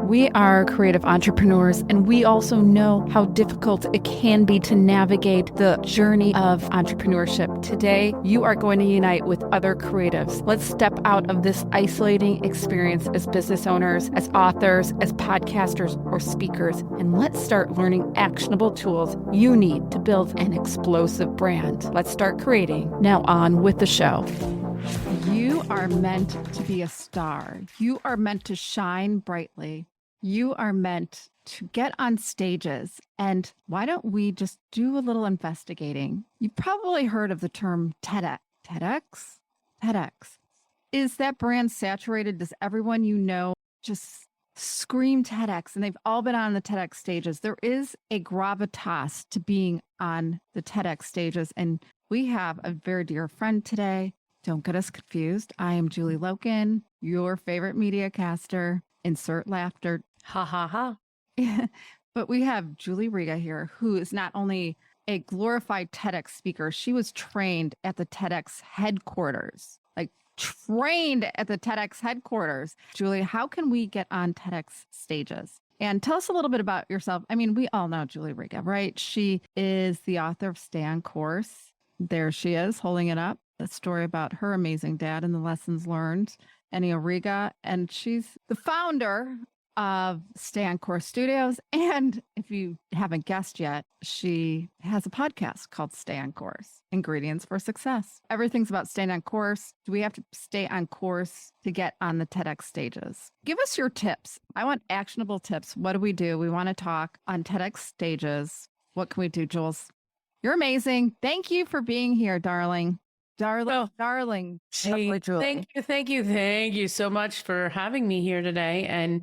We are creative entrepreneurs, and we also know how difficult it can be to navigate the journey of entrepreneurship. Today, you are going to unite with other creatives. Let's step out of this isolating experience as business owners, as authors, as podcasters, or speakers, and let's start learning actionable tools you need to build an explosive brand. Let's start creating. Now on with the show. You are meant to be a star. You are meant to shine brightly. You are meant to get on stages. And why don't we just do a little investigating? You've probably heard of the term TEDx. TEDx? TEDx. Is that brand saturated? Does everyone you know just scream TEDx? And they've all been on the TEDx stages. There is a gravitas to being on the TEDx stages. And we have a very dear friend today. Don't get us confused. I am Julie Loken, your favorite media caster. Insert laughter. Ha ha ha. But we have Julie Riga here, who is not only a glorified TEDx speaker, she was trained at the TEDx headquarters, Julie, how can we get on TEDx stages? And tell us a little bit about yourself. I mean, we all know Julie Riga, right? She is the author of Stay on Course. There she is, holding it up. A story about her amazing dad and the lessons learned, Ennio Riga. And she's the founder of Stay on Course Studios. And if you haven't guessed yet, she has a podcast called Stay on Course, Ingredients for Success. Everything's about staying on course. Do we have to stay on course to get on the TEDx stages? Give us your tips. I want actionable tips. What do? We want to talk on TEDx stages. What can we do, Jules? You're amazing. Thank you for being here, darling. Darling. Hey, thank you so much for having me here today and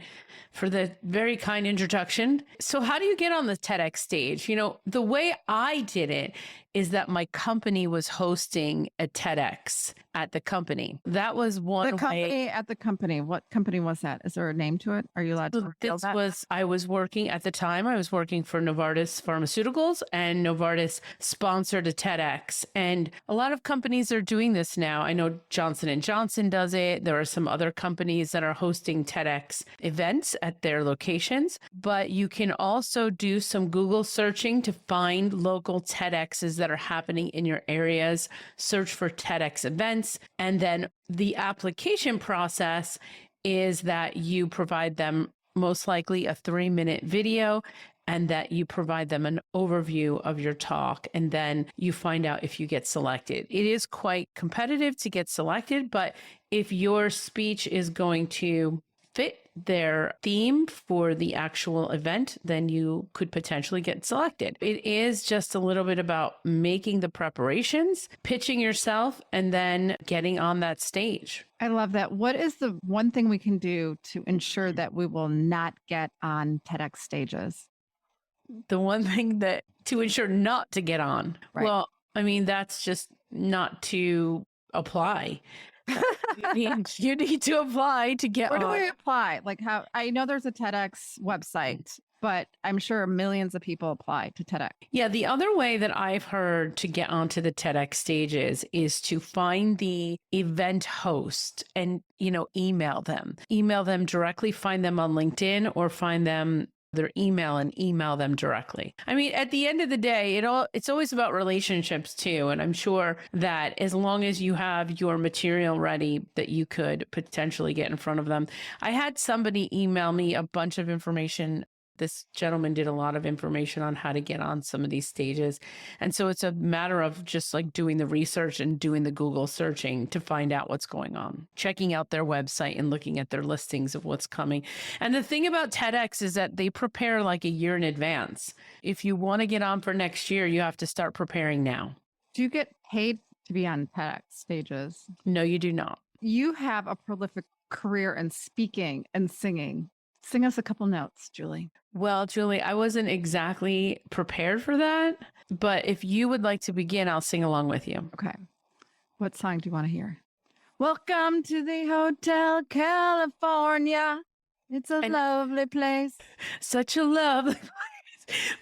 for the very kind introduction. So how do you get on the TEDx stage? You know, the way I did it is that my company was hosting a TEDx at the company. That was one way. At the company. What company was that? Is there a name to it? Are you allowed to reveal that? I was working for Novartis Pharmaceuticals, and Novartis sponsored a TEDx. And a lot of companies are doing this now. I know Johnson & Johnson does it. There are some other companies that are hosting TEDx events at their locations, but you can also do some Google searching to find local TEDx's that are happening in your areas. Search for TEDx events. And then the application process is that you provide them most likely a 3-minute video, and that you provide them an overview of your talk, and then you find out if you get selected. It is quite competitive to get selected, but if your speech is going to fit their theme for the actual event, then you could potentially get selected. It is just a little bit about making the preparations, pitching yourself, and then getting on that stage. I love that. What is the one thing we can do to ensure that we will not get on TEDx stages? The one thing that to ensure not to get on. Right. Well, I mean, that's just not to apply. You need to apply to get on. Where do we apply? Like how I know there's a TEDx website, but I'm sure millions of people apply to TEDx. Yeah, the other way that I've heard to get onto the TEDx stages is to find the event host and, email them. Email them directly, find them on LinkedIn, or find them their email and email them directly. I mean, at the end of the day, it's always about relationships too. And I'm sure that as long as you have your material ready, that you could potentially get in front of them. I had somebody email me a bunch of information. This gentleman did a lot of information on how to get on some of these stages. And so it's a matter of just like doing the research and doing the Google searching to find out what's going on, checking out their website and looking at their listings of what's coming. And the thing about TEDx is that they prepare like a year in advance. If you want to get on for next year, you have to start preparing now. Do you get paid to be on TEDx stages? No, you do not. You have a prolific career in speaking and singing. Sing us a couple notes, Julie. Well, Julie, I wasn't exactly prepared for that, but if you would like to begin, I'll sing along with you. Okay. What song do you want to hear? Welcome to the Hotel California. It's a lovely place. Such a lovely place.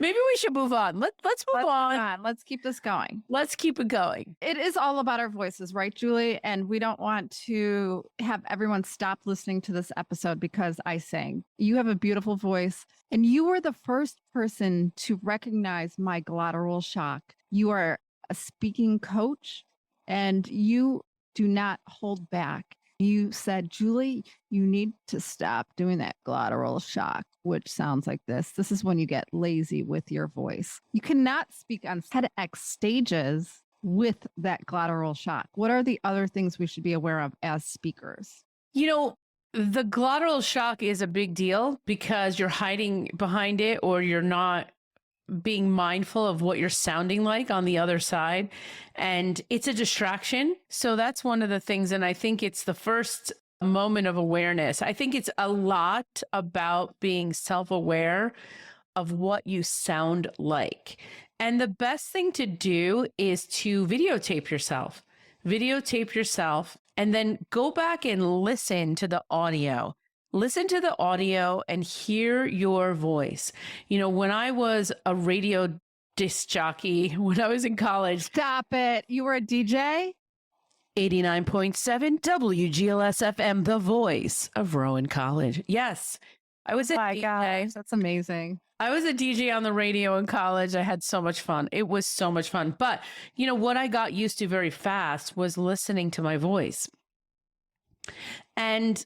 Maybe we should move on. Let's move on. Let's keep this going. Let's keep it going. It is all about our voices, right, Julie? And we don't want to have everyone stop listening to this episode because I sang. You have a beautiful voice, and you were the first person to recognize my glottal shock. You are a speaking coach, and you do not hold back. You said, Julie, you need to stop doing that glottal shock, which sounds like this. This is when you get lazy with your voice. You cannot speak on TedX stages with that glottal shock. What are the other things we should be aware of as speakers? You know, the glottal shock is a big deal because you're hiding behind it, or you're not being mindful of what you're sounding like on the other side. And it's a distraction. So that's one of the things. And I think it's the first moment of awareness. I think it's a lot about being self-aware of what you sound like. And the best thing to do is to videotape yourself. Videotape yourself and then go back and listen to the audio. Listen to the audio and hear your voice. You know, when I was a radio disc jockey, when I was in college. Stop it. You were a DJ? 89.7 WGLS FM, the voice of Rowan College. Yes, I was a DJ. Gosh, that's amazing. I was a DJ on the radio in college. I had so much fun. It was so much fun. But, you know, what I got used to very fast was listening to my voice. And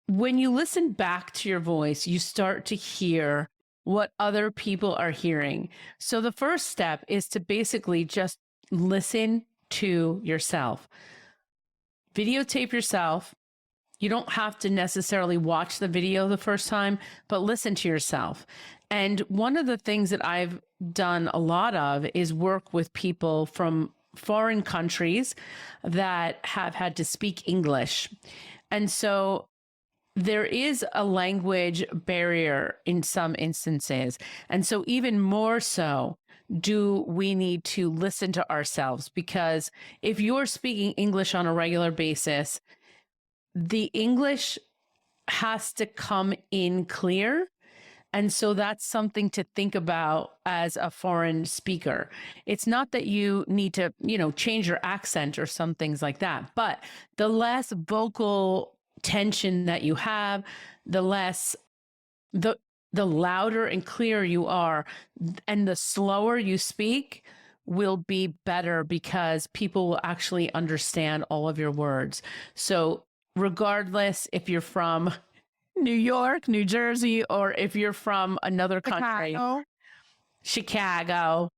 when you listen back to your voice, you start to hear what other people are hearing. So the first step is to basically just listen to yourself. Videotape yourself. You don't have to necessarily watch the video the first time, but listen to yourself. And one of the things that I've done a lot of is work with people from foreign countries that have had to speak English. And so there is a language barrier in some instances. And so even more so, do we need to listen to ourselves? Because if you're speaking English on a regular basis, the English has to come in clear. And so that's something to think about as a foreign speaker. It's not that you need to, you know, change your accent or some things like that, but the less vocal tension that you have, the less, the louder and clearer you are, and the slower you speak will be better because people will actually understand all of your words. So regardless if you're from New York, New Jersey, or if you're from another country, Chicago,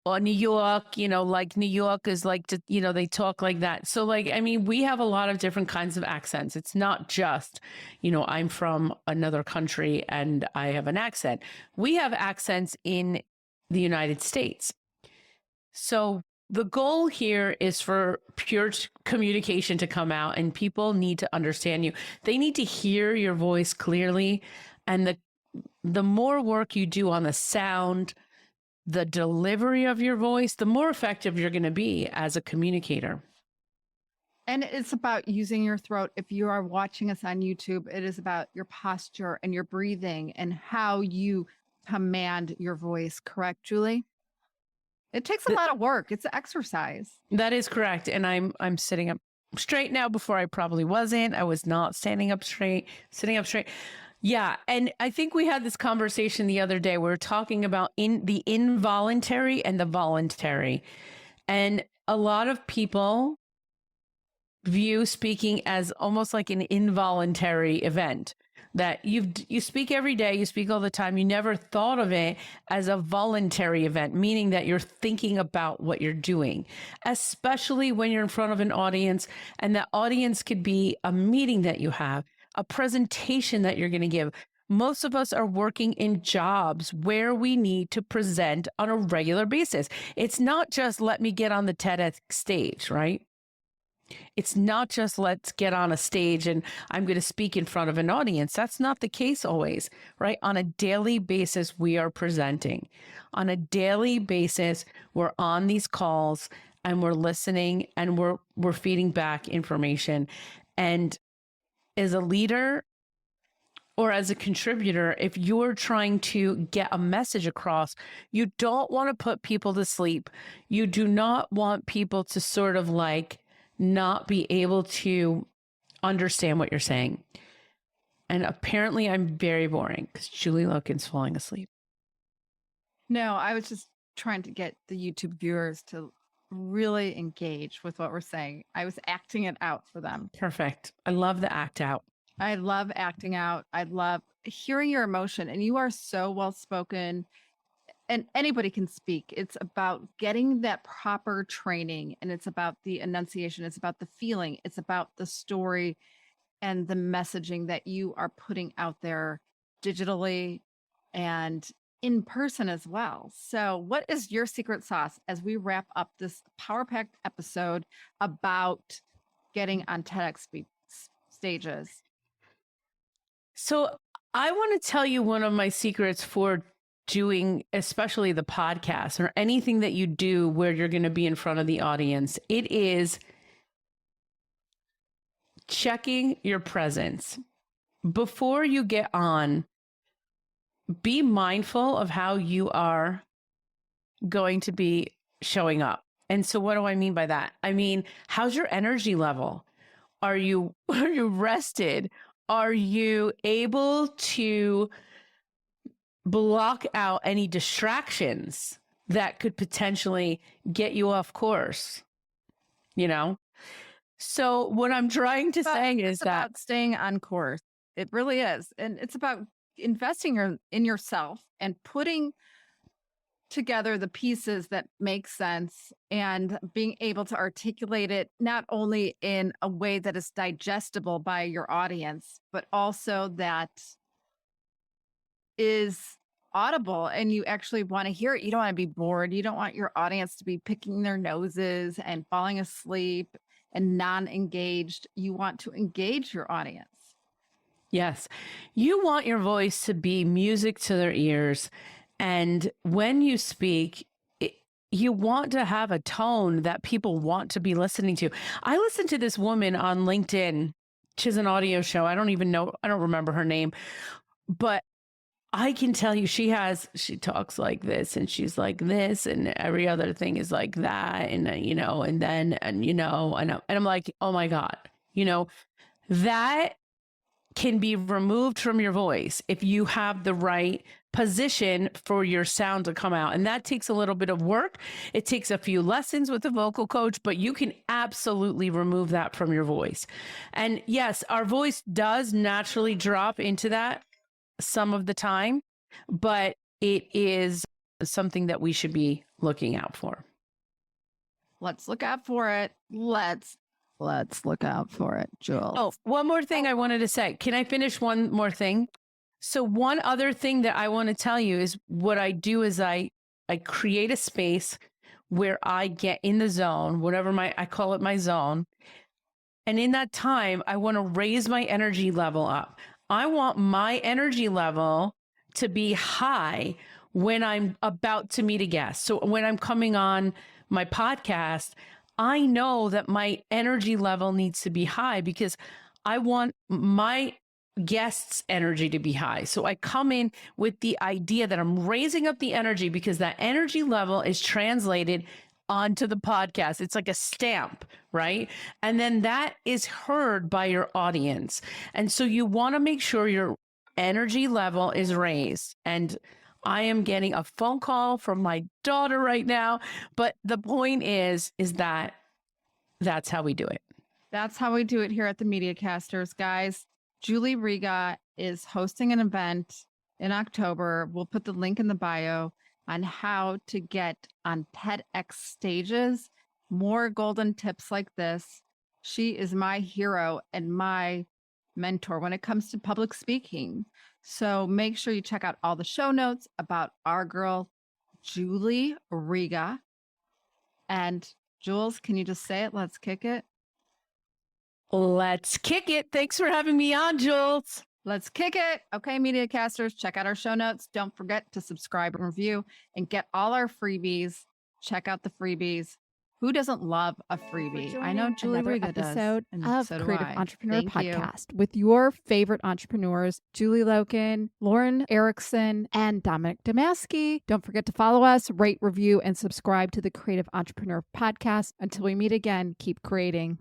or New York, you know, like New York is like, you know, they talk like that. So like, I mean, we have a lot of different kinds of accents. It's not just, you know, I'm from another country and I have an accent. We have accents in the United States. So the goal here is for pure communication to come out, and people need to understand you. They need to hear your voice clearly. And the more work you do on the sound, the delivery of your voice, the more effective you're going to be as a communicator. And it's about using your throat. If you are watching us on YouTube, it is about your posture and your breathing and how you command your voice. Correct, Julie? It takes a lot of work. It's an exercise. That is correct. And I'm sitting up straight now. Before I probably wasn't. I was not standing up straight, sitting up straight. Yeah. And I think we had this conversation the other day. We were talking about the involuntary and the voluntary. And a lot of people view speaking as almost like an involuntary event, that you speak every day, you speak all the time. You never thought of it as a voluntary event, meaning that you're thinking about what you're doing, especially when you're in front of an audience. And that audience could be a meeting that you have, a presentation that you're going to give. Most of us are working in jobs where we need to present on a regular basis. It's not just let me get on the TEDx stage, right? It's not just let's get on a stage and I'm going to speak in front of an audience. That's not the case always, right? On a daily basis, we are presenting. On a daily basis, we're on these calls and we're listening and we're feeding back information. And as a leader or as a contributor, if you're trying to get a message across, you don't want to put people to sleep. You do not want people to sort of like not be able to understand what you're saying. And apparently I'm very boring because Julie Loken's falling asleep. No, I was just trying to get the YouTube viewers to really engage with what we're saying. I was acting it out for them. Perfect. I love the act out. I love acting out. I love hearing your emotion, and you are so well spoken, and anybody can speak. It's about getting that proper training, and it's about the enunciation. It's about the feeling. It's about the story and the messaging that you are putting out there digitally and in person as well. So, what is your secret sauce as we wrap up this power packed episode about getting on TEDx stages? So I want to tell you one of my secrets for doing, especially the podcast or anything that you do where you're going to be in front of the audience. It is checking your presence. Before you get on, be mindful of how you are going to be showing up. And so what do I mean by that? I mean, how's your energy level? Are you rested? Are you able to block out any distractions that could potentially get you off course? You know? So what I'm trying to say is that about staying on course. It really is. And it's about investing in yourself and putting together the pieces that make sense and being able to articulate it not only in a way that is digestible by your audience, but also that is audible and you actually want to hear it. You don't want to be bored. You don't want your audience to be picking their noses and falling asleep and non-engaged. You want to engage your audience. yes, you want your voice to be music to their ears. And when you speak, you want to have a tone that people want to be listening to. I listened to this woman on LinkedIn. She's an audio show. I don't remember her name, but I can tell you she talks like this and she's like this and every other thing is like that. And, and I'm like, oh my God, that can be removed from your voice if you have the right position for your sound to come out. And that takes a little bit of work. It takes a few lessons with a vocal coach, but you can absolutely remove that from your voice. And yes, our voice does naturally drop into that some of the time, but it is something that we should be looking out for. Let's look out for it. Let's look out for it, Jules. Oh, one more thing I wanted to say. Can I finish one more thing? So one other thing that I want to tell you is what I do is I create a space where I get in the zone, I call it my zone. And in that time, I want to raise my energy level up. I want my energy level to be high when I'm about to meet a guest. So when I'm coming on my podcast, I know that my energy level needs to be high because I want my guests' energy to be high. So I come in with the idea that I'm raising up the energy because that energy level is translated onto the podcast. It's like a stamp, right? And then that is heard by your audience. And so you want to make sure your energy level is raised. And I am getting a phone call from my daughter right now. But the point is that that's how we do it. That's how we do it here at the Media Casters, guys. Julie Riga is hosting an event in October. We'll put the link in the bio on how to get on TEDx stages. More golden tips like this. She is my hero and my mentor when it comes to public speaking. So make sure you check out all the show notes about our girl, Julie Riga. And Jules, can you just say it? Let's kick it. Let's kick it. Thanks for having me on, Jules. Let's kick it. Okay, Media Casters, check out our show notes. Don't forget to subscribe and review and get all our freebies. Check out the freebies. Who doesn't love a freebie? I know Julie Another Riga does. episode And of so do Creative I. Entrepreneur Thank you. Podcast with your favorite entrepreneurs, Julie Loken, Lauren Erickson, and Dominic Damaski. Don't forget to follow us, rate, review, and subscribe to the Creative Entrepreneur Podcast. Until we meet again, keep creating.